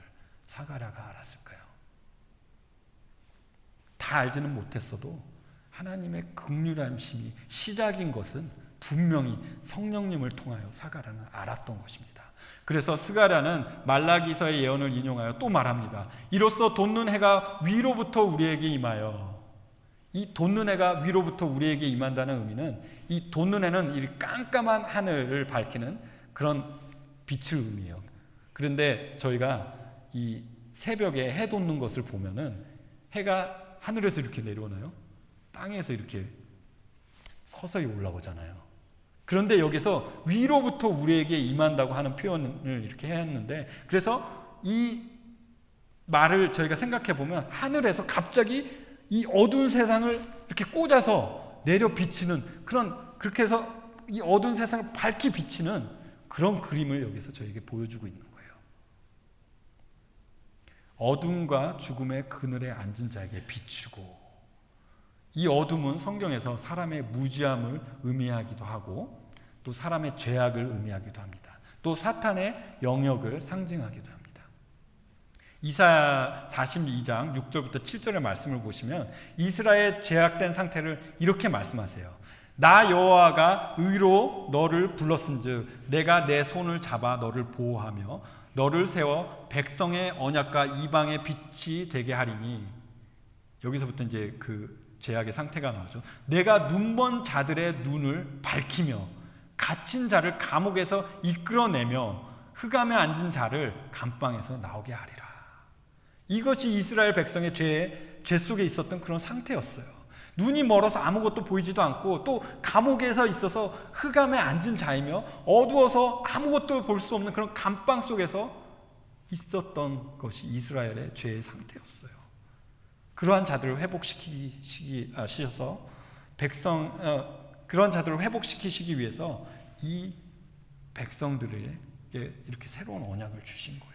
사가랴가 알았을까요? 다 알지는 못했어도 하나님의 긍휼하심이 시작인 것은 분명히 성령님을 통하여 사가랴는 알았던 것입니다. 그래서 스가랴는 말라기서의 예언을 인용하여 또 말합니다. 이로써 돋는 해가 위로부터 우리에게 임하여, 이 돋는 해가 위로부터 우리에게 임한다는 의미는, 이 돋는 해는 이 깜깜한 하늘을 밝히는 그런 빛을 의미해요. 그런데 저희가 이 새벽에 해 돋는 것을 보면은 해가 하늘에서 이렇게 내려오나요? 땅에서 이렇게 서서히 올라오잖아요. 그런데 여기서 위로부터 우리에게 임한다고 하는 표현을 이렇게 했는데, 그래서 이 말을 저희가 생각해 보면 하늘에서 갑자기 이 어두운 세상을 이렇게 꽂아서 내려 비치는 그렇게 해서 이 어두운 세상을 밝히 비치는 그런 그림을 여기서 저에게 보여주고 있는 거예요. 어둠과 죽음의 그늘에 앉은 자에게 비추고, 이 어둠은 성경에서 사람의 무지함을 의미하기도 하고 또 사람의 죄악을 의미하기도 합니다. 또 사탄의 영역을 상징하기도 합니다. 이사야 42장 6절부터 7절의 말씀을 보시면 이스라엘의 죄악된 상태를 이렇게 말씀하세요. 나 여호와가 의로 너를 불렀은즉 내가 내 손을 잡아 너를 보호하며 너를 세워 백성의 언약과 이방의 빛이 되게 하리니, 여기서부터 이제 그 죄악의 상태가 나오죠. 내가 눈먼 자들의 눈을 밝히며 갇힌 자를 감옥에서 이끌어내며 흑암에 앉은 자를 감방에서 나오게 하리라. 이것이 이스라엘 백성의 죄 속에 있었던 그런 상태였어요. 눈이 멀어서 아무것도 보이지도 않고 또 감옥에서 있어서 흑암에 앉은 자이며 어두워서 아무것도 볼 수 없는 그런 감방 속에서 있었던 것이 이스라엘의 죄의 상태였어요. 그러한 자들을 회복시키셔서 그런 자들을 회복시키시기 위해서 이 백성들에게 이렇게 새로운 언약을 주신 거예요.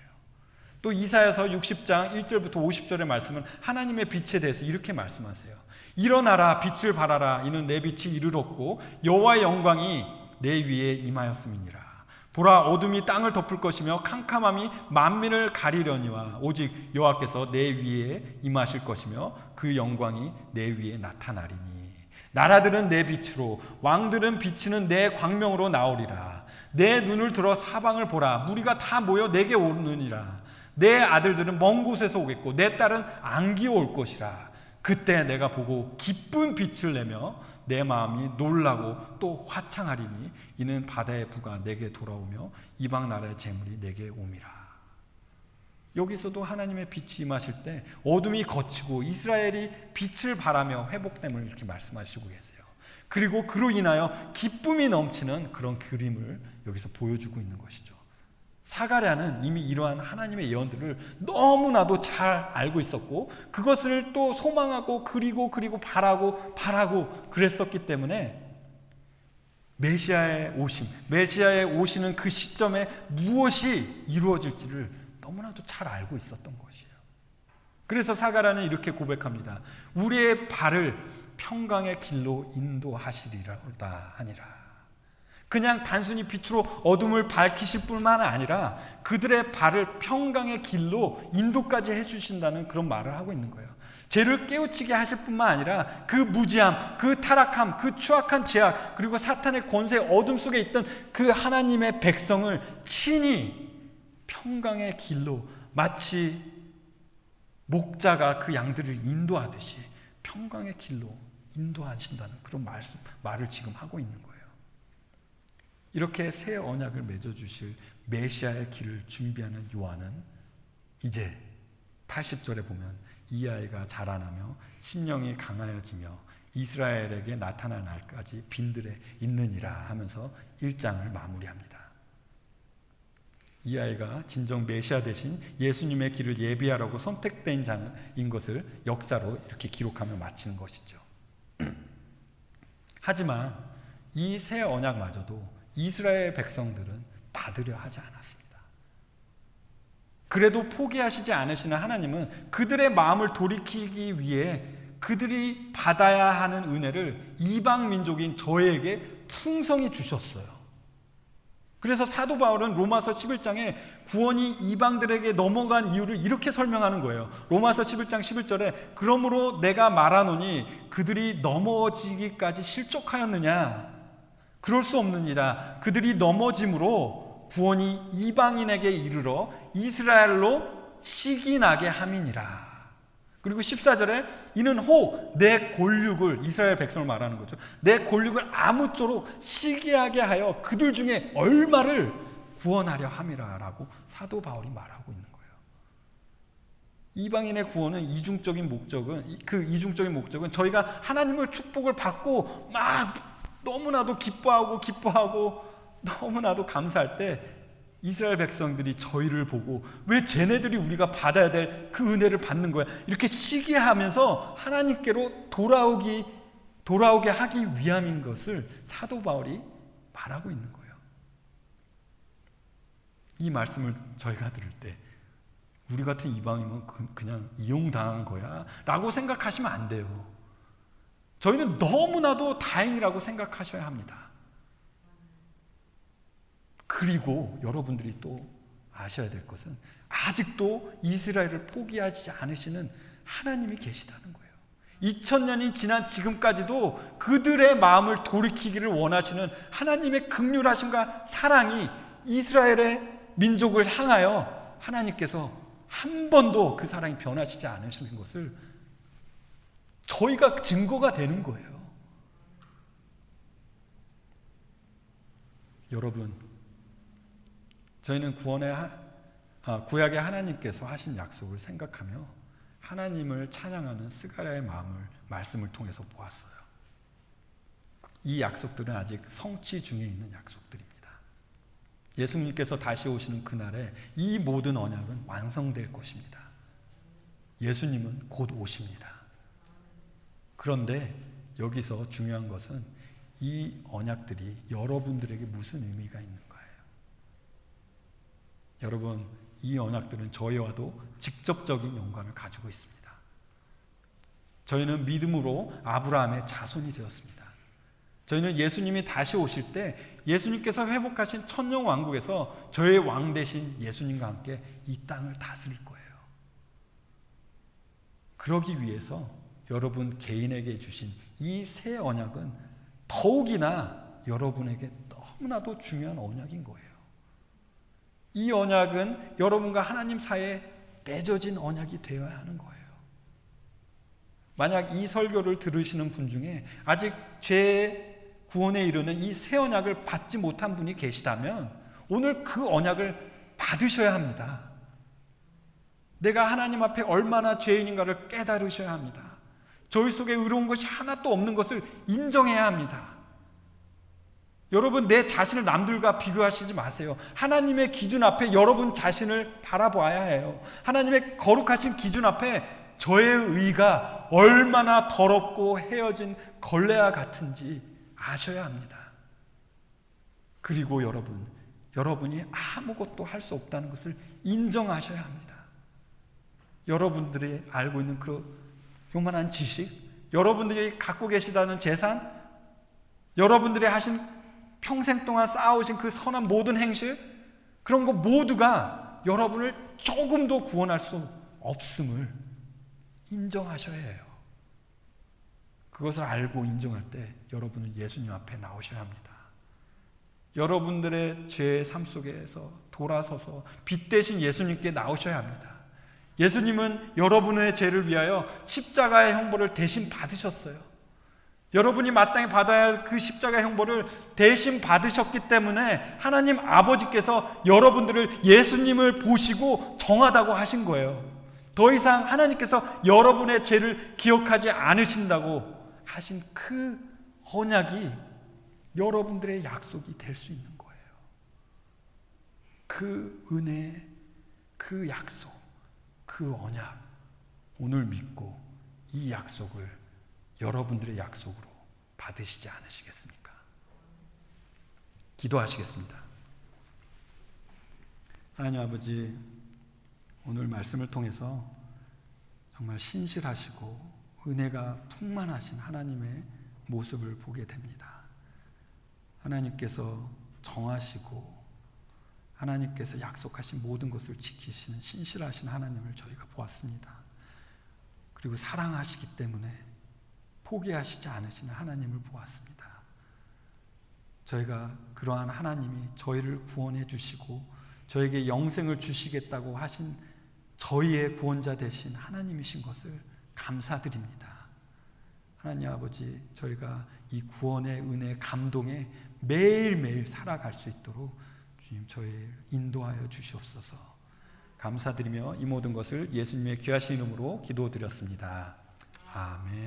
또 이사야서 60장 1절부터 50절의 말씀은 하나님의 빛에 대해서 이렇게 말씀하세요. 일어나라, 빛을 발하라. 이는 내 빛이 이르렀고 여호와의 영광이 내 위에 임하였음이니라. 보라, 어둠이 땅을 덮을 것이며 캄캄함이 만민을 가리려니와 오직 여호와께서 내 위에 임하실 것이며 그 영광이 내 위에 나타나리니. 나라들은 내 빛으로, 왕들은 비치는 내 광명으로 나오리라. 내 눈을 들어 사방을 보라. 무리가 다 모여 내게 오느니라. 내 아들들은 먼 곳에서 오겠고 내 딸은 안기어 올 것이라. 그때 내가 보고 기쁜 빛을 내며 내 마음이 놀라고 또 화창하리니 이는 바다의 부가 내게 돌아오며 이방 나라의 재물이 내게 옴이라. 여기서도 하나님의 빛이 임하실 때 어둠이 걷히고 이스라엘이 빛을 발하며 회복됨을 이렇게 말씀하시고 계세요. 그리고 그로 인하여 기쁨이 넘치는 그런 그림을 여기서 보여주고 있는 것이죠. 사가랴는 이미 이러한 하나님의 예언들을 너무나도 잘 알고 있었고 그것을 또 소망하고 그리고 바라고 그랬었기 때문에 메시아의 오시는 그 시점에 무엇이 이루어질지를 너무나도 잘 알고 있었던 것이에요. 그래서 사가랴는 이렇게 고백합니다. 우리의 발을 평강의 길로 인도하시리로다 하니라. 그냥 단순히 빛으로 어둠을 밝히실 뿐만 아니라 그들의 발을 평강의 길로 인도까지 해주신다는 그런 말을 하고 있는 거예요. 죄를 깨우치게 하실 뿐만 아니라 그 무지함, 그 타락함, 그 추악한 죄악, 그리고 사탄의 권세 어둠 속에 있던 그 하나님의 백성을 친히 평강의 길로, 마치 목자가 그 양들을 인도하듯이 평강의 길로 인도하신다는 그런 말을 지금 하고 있는 거예요. 이렇게 새 언약을 맺어주실 메시아의 길을 준비하는 요한은 이제 80절에 보면 이 아이가 자라나며 심령이 강하여지며 이스라엘에게 나타날 날까지 빈들에 있느니라 하면서 1장을 마무리합니다. 이 아이가 진정 메시아 대신 예수님의 길을 예비하라고 선택된 자인 것을 역사로 이렇게 기록하며 마치는 것이죠. 하지만 이 새 언약마저도 이스라엘 백성들은 받으려 하지 않았습니다. 그래도 포기하시지 않으시는 하나님은 그들의 마음을 돌이키기 위해 그들이 받아야 하는 은혜를 이방 민족인 저에게 풍성히 주셨어요. 그래서 사도 바울은 로마서 11장에 구원이 이방들에게 넘어간 이유를 이렇게 설명하는 거예요. 로마서 11장 11절에 그러므로 내가 말하노니 그들이 넘어지기까지 실족하였느냐? 그럴 수 없느니라. 그들이 넘어짐으로 구원이 이방인에게 이르러 이스라엘로 시기나게 함이니라. 그리고 14절에 이는 혹 내 골육을, 이스라엘 백성을 말하는 거죠, 내 골육을 아무쪼록 시기하게 하여 그들 중에 얼마를 구원하려 함이라 라고 사도 바울이 말하고 있는 거예요. 이방인의 구원은 이중적인 목적은 저희가 하나님의 축복을 받고 막 너무나도 기뻐하고 너무나도 감사할 때 이스라엘 백성들이 저희를 보고 왜 쟤네들이 우리가 받아야 될 그 은혜를 받는 거야, 이렇게 시기하면서 하나님께로 돌아오게 하기 위함인 것을 사도 바울이 말하고 있는 거예요. 이 말씀을 저희가 들을 때 우리 같은 이방이면 그냥 이용당한 거야 라고 생각하시면 안 돼요. 저희는 너무나도 다행이라고 생각하셔야 합니다. 그리고 여러분들이 또 아셔야 될 것은 아직도 이스라엘을 포기하지 않으시는 하나님이 계시다는 거예요. 2000년이 지난 지금까지도 그들의 마음을 돌이키기를 원하시는 하나님의 긍휼하심과 사랑이 이스라엘의 민족을 향하여 하나님께서 한 번도 그 사랑이 변하시지 않으시는 것을 저희가 증거가 되는 거예요. 여러분, 저희는 구약의 하나님께서 하신 약속을 생각하며 하나님을 찬양하는 스가랴의 말씀을 통해서 보았어요. 이 약속들은 아직 성취 중에 있는 약속들입니다. 예수님께서 다시 오시는 그날에 이 모든 언약은 완성될 것입니다. 예수님은 곧 오십니다. 그런데 여기서 중요한 것은 이 언약들이 여러분들에게 무슨 의미가 있는 거예요. 여러분, 이 언약들은 저희와도 직접적인 연관을 가지고 있습니다. 저희는 믿음으로 아브라함의 자손이 되었습니다. 저희는 예수님이 다시 오실 때 예수님께서 회복하신 천년 왕국에서 저의 왕 대신 예수님과 함께 이 땅을 다스릴 거예요. 그러기 위해서 여러분 개인에게 주신 이 새 언약은 더욱이나 여러분에게 너무나도 중요한 언약인 거예요. 이 언약은 여러분과 하나님 사이에 맺어진 언약이 되어야 하는 거예요. 만약 이 설교를 들으시는 분 중에 아직 죄 구원에 이르는 이 새 언약을 받지 못한 분이 계시다면 오늘 그 언약을 받으셔야 합니다. 내가 하나님 앞에 얼마나 죄인인가를 깨달으셔야 합니다. 저희 속에 의로운 것이 하나도 없는 것을 인정해야 합니다. 여러분, 내 자신을 남들과 비교하시지 마세요. 하나님의 기준 앞에 여러분 자신을 바라봐야 해요. 하나님의 거룩하신 기준 앞에 저의 의가 얼마나 더럽고 헤어진 걸레와 같은지 아셔야 합니다. 그리고 여러분이 아무것도 할 수 없다는 것을 인정하셔야 합니다. 여러분들이 알고 있는 그 요만한 지식, 여러분들이 갖고 계시다는 재산, 여러분들이 하신 평생 동안 쌓아오신 그 선한 모든 행실, 그런 거 모두가 여러분을 조금도 구원할 수 없음을 인정하셔야 해요. 그것을 알고 인정할 때 여러분은 예수님 앞에 나오셔야 합니다. 여러분들의 죄의 삶 속에서 돌아서서 빛 대신 예수님께 나오셔야 합니다. 예수님은 여러분의 죄를 위하여 십자가의 형벌을 대신 받으셨어요. 여러분이 마땅히 받아야 할 그 십자가의 형벌을 대신 받으셨기 때문에 하나님 아버지께서 여러분들을 예수님을 보시고 정하다고 하신 거예요. 더 이상 하나님께서 여러분의 죄를 기억하지 않으신다고 하신 그 언약이 여러분들의 약속이 될 수 있는 거예요. 그 은혜, 그 약속, 그 언약, 오늘 믿고 이 약속을 여러분들의 약속으로 받으시지 않으시겠습니까? 기도하시겠습니다. 하나님 아버지, 오늘 말씀을 통해서 정말 신실하시고 은혜가 풍만하신 하나님의 모습을 보게 됩니다. 하나님께서 정하시고 하나님께서 약속하신 모든 것을 지키시는 신실하신 하나님을 저희가 보았습니다. 그리고 사랑하시기 때문에 포기하시지 않으시는 하나님을 보았습니다. 저희가 그러한 하나님이 저희를 구원해 주시고 저에게 영생을 주시겠다고 하신 저희의 구원자 되신 하나님이신 것을 감사드립니다. 하나님 아버지, 저희가 이 구원의 은혜 감동에 매일매일 살아갈 수 있도록 주님 저희를 인도하여 주시옵소서. 감사드리며 이 모든 것을 예수님의 귀하신 이름으로 기도드렸습니다. 아멘.